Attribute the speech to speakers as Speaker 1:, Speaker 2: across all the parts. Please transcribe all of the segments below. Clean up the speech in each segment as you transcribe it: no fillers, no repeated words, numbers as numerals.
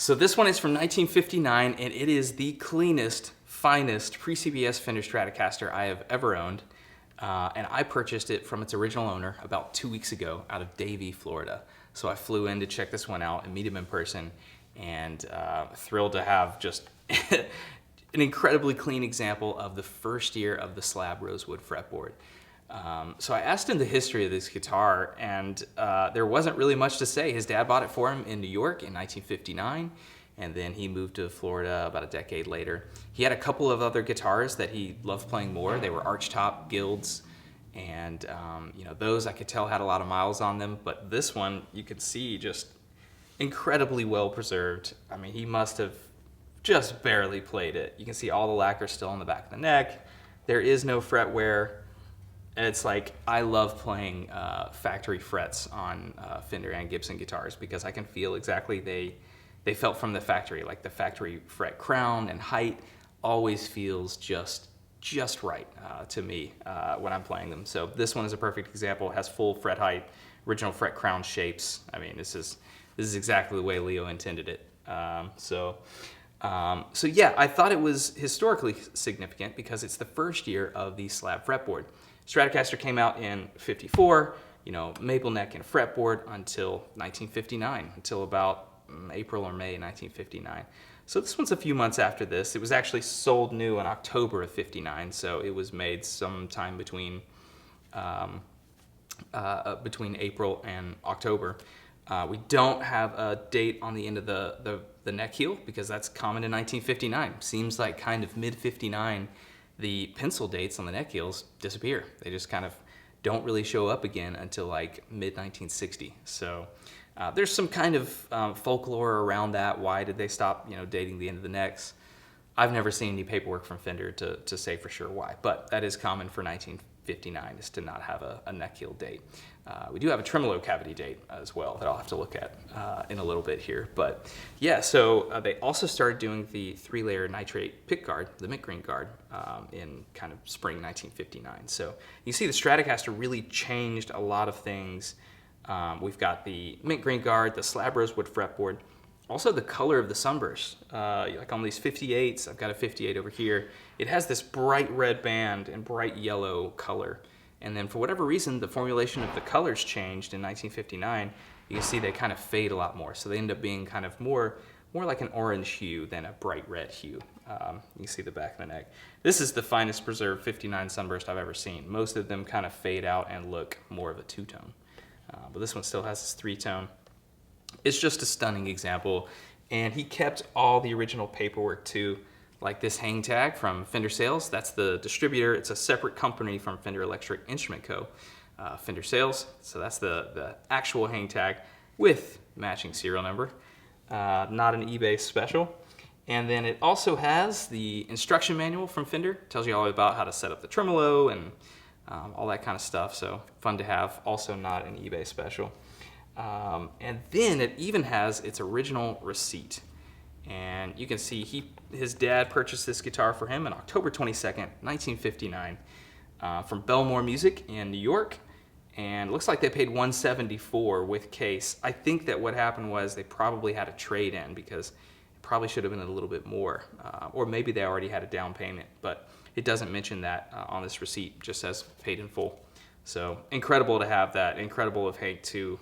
Speaker 1: So this one is from 1959, and it is the cleanest, finest pre-CBS Fender Stratocaster I have ever owned. And I purchased it from its original owner about 2 weeks ago out of Davie, Florida. So I flew in to check this one out and meet him in person, and thrilled to have just an incredibly clean example of the first year of the slab rosewood fretboard. So I asked him the history of this guitar, and there wasn't really much to say. His dad bought it for him in New York in 1959, and then he moved to Florida about a decade later. He had a couple of other guitars that he loved playing more. They were archtop guilds, and those I could tell had a lot of miles on them, but this one you could see just incredibly well preserved. I mean, he must have just barely played it. You can see all the lacquer still on the back of the neck. There is no fret wear. It's like, I love playing factory frets on Fender and Gibson guitars because I can feel exactly they felt from the factory. Like the factory fret crown and height always feels just right to me when I'm playing them. So this one is a perfect example. It has full fret height, original fret crown shapes. I mean, this is exactly the way Leo intended it. So yeah, I thought it was historically significant because it's the first year of the slab fretboard. Stratocaster came out in '54, maple neck and fretboard until 1959, until about April or May 1959. So this one's a few months after this. It was actually sold new in October of '59, so it was made sometime between April and October. We don't have a date on the end of the neck heel because that's common in 1959. Seems like kind of mid-59, the pencil dates on the neck heels disappear. They just kind of don't really show up again until like mid-1960. So there's some kind of folklore around that. Why did they stop, dating the end of the necks? I've never seen any paperwork from Fender to say for sure why, but that is common for 1959, is to not have a neck heel date. We do have a tremolo cavity date as well that I'll have to look at in a little bit here. But yeah, so they also started doing the 3-layer nitrate pick guard, the mint green guard, in kind of spring 1959. So you see the Stratocaster really changed a lot of things. We've got the mint green guard, the slab rosewood fretboard, also the color of the sunburst. Like on these 58s, I've got a 58 over here. It has this bright red band and bright yellow color. And then for whatever reason, the formulation of the colors changed in 1959. You can see they kind of fade a lot more. So they end up being kind of more like an orange hue than a bright red hue. You can see the back of the neck. This is the finest preserved 59 sunburst I've ever seen. Most of them kind of fade out and look more of a two-tone. But this one still has this three-tone. It's just a stunning example. And he kept all the original paperwork too. Like this hang tag from Fender Sales, that's the distributor. It's a separate company from Fender Electric Instrument Co. Fender Sales, so that's the actual hang tag with matching serial number, not an eBay special. And then it also has the instruction manual from Fender. Tells you all about how to set up the tremolo and all that kind of stuff, so fun to have, also not an eBay special. And then it even has its original receipt. And you can see his dad purchased this guitar for him on October 22nd, 1959, from Bellmore Music in New York. And it looks like they paid $174 with case. I think that what happened was they probably had a trade-in because it probably should have been a little bit more. Or maybe they already had a down payment, but it doesn't mention that on this receipt. It just says paid in full. So incredible to have that. Incredible of Hank to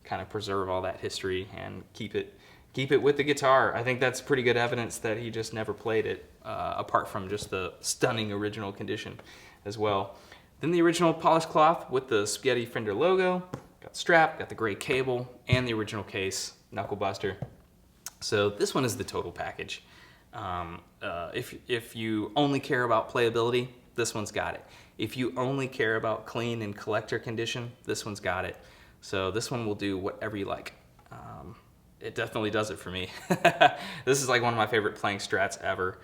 Speaker 1: kind of preserve all that history and keep it with the guitar. I think that's pretty good evidence that he just never played it, apart from just the stunning original condition as well. Then the original polished cloth with the spaghetti Fender logo, got the strap, got the gray cable, and the original case, knuckle buster. So this one is the total package. If you only care about playability, this one's got it. If you only care about clean and collector condition, this one's got it. So this one will do whatever you like. It definitely does it for me. This is like one of my favorite playing Strats ever.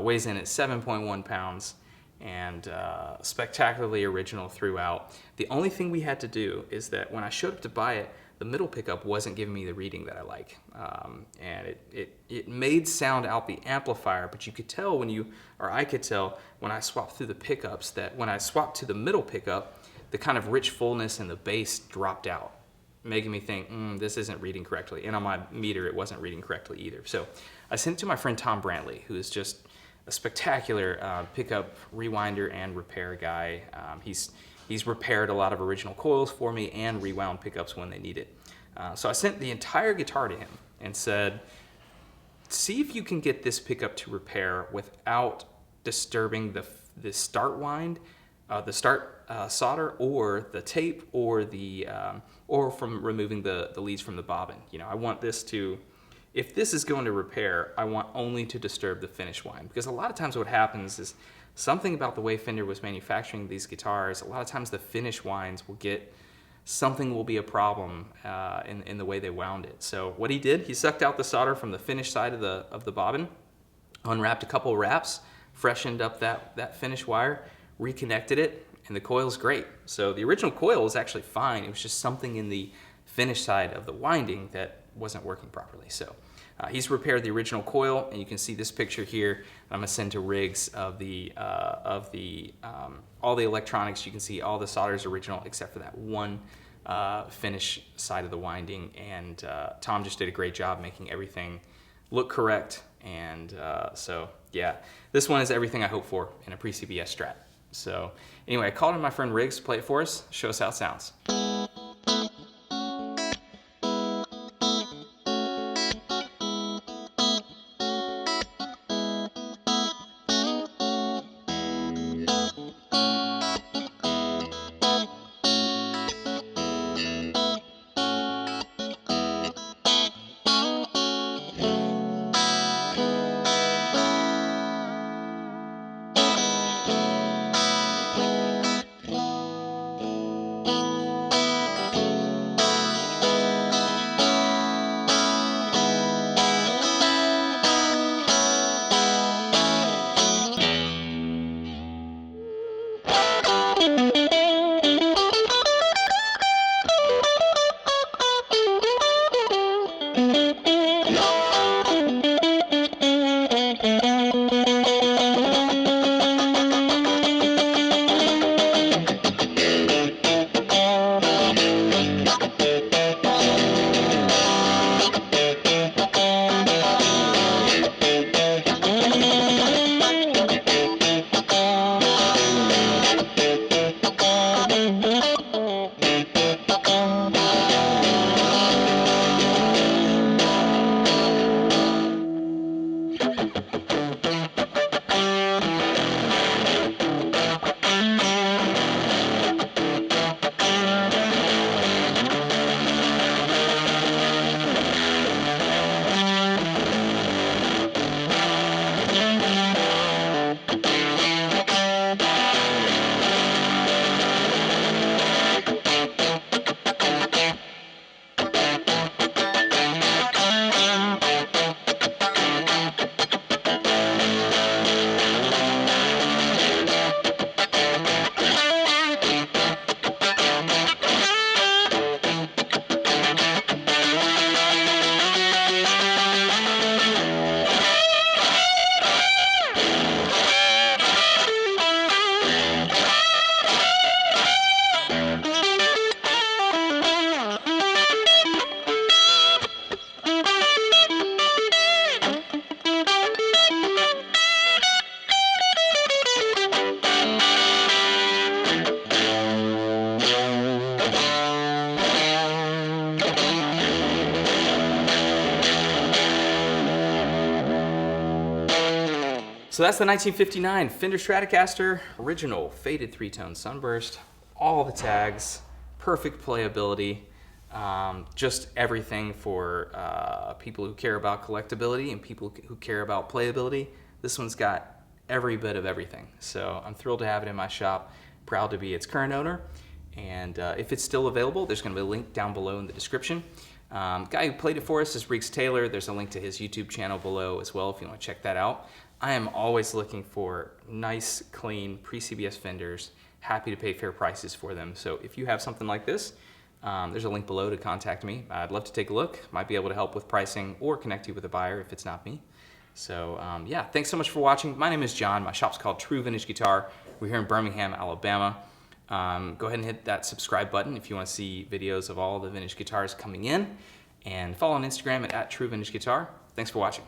Speaker 1: Weighs in at 7.1 pounds and spectacularly original throughout. The only thing we had to do is that when I showed up to buy it, the middle pickup wasn't giving me the reading that I like. And it made sound out the amplifier, but you could tell I could tell when I swapped through the pickups that when I swapped to the middle pickup, the kind of rich fullness in the bass dropped out. making me think, this isn't reading correctly. And on my meter, it wasn't reading correctly either. So I sent it to my friend Tom Brantley, who is just a spectacular pickup rewinder and repair guy. He's repaired a lot of original coils for me and rewound pickups when they need it. So I sent the entire guitar to him and said, see if you can get this pickup to repair without disturbing the start wind, the start solder, or the tape, or or from removing the leads from the bobbin. I want this to, if this is going to repair, I want only to disturb the finish wind, because a lot of times what happens is something about the way Fender was manufacturing these guitars. A lot of times the finish winds will be a problem in the way they wound it. So what he did, he sucked out the solder from the finish side of the bobbin, unwrapped a couple wraps, freshened up that finish wire, reconnected it, and the coil's great. So the original coil was actually fine. It was just something in the finish side of the winding that wasn't working properly. So he's repaired the original coil, and you can see this picture here. I'm gonna send to Riggs of all the electronics. You can see all the solder is original except for that one finish side of the winding, and Tom just did a great job making everything look correct. And so yeah, this one is everything I hope for in a pre-CBS Strat. So anyway, I called in my friend Riggs to play it for us, show us how it sounds. So that's the 1959 Fender Stratocaster original faded three-tone sunburst. All the tags, perfect playability, just everything for people who care about collectability and people who care about playability. This one's got every bit of everything. So I'm thrilled to have it in my shop, proud to be its current owner. And if it's still available, there's going to be a link down below in the description. The guy who played it for us is Riggs Taylor. There's a link to his YouTube channel below as well if you want to check that out. I am always looking for nice, clean, pre-CBS Fenders. Happy to pay fair prices for them. So if you have something like this, there's a link below to contact me. I'd love to take a look. Might be able to help with pricing or connect you with a buyer if it's not me. So yeah, thanks so much for watching. My name is John. My shop's called True Vintage Guitar. We're here in Birmingham, Alabama. Go ahead and hit that subscribe button if you want to see videos of all the vintage guitars coming in, and follow on Instagram at @TrueVintageGuitar. Thanks for watching.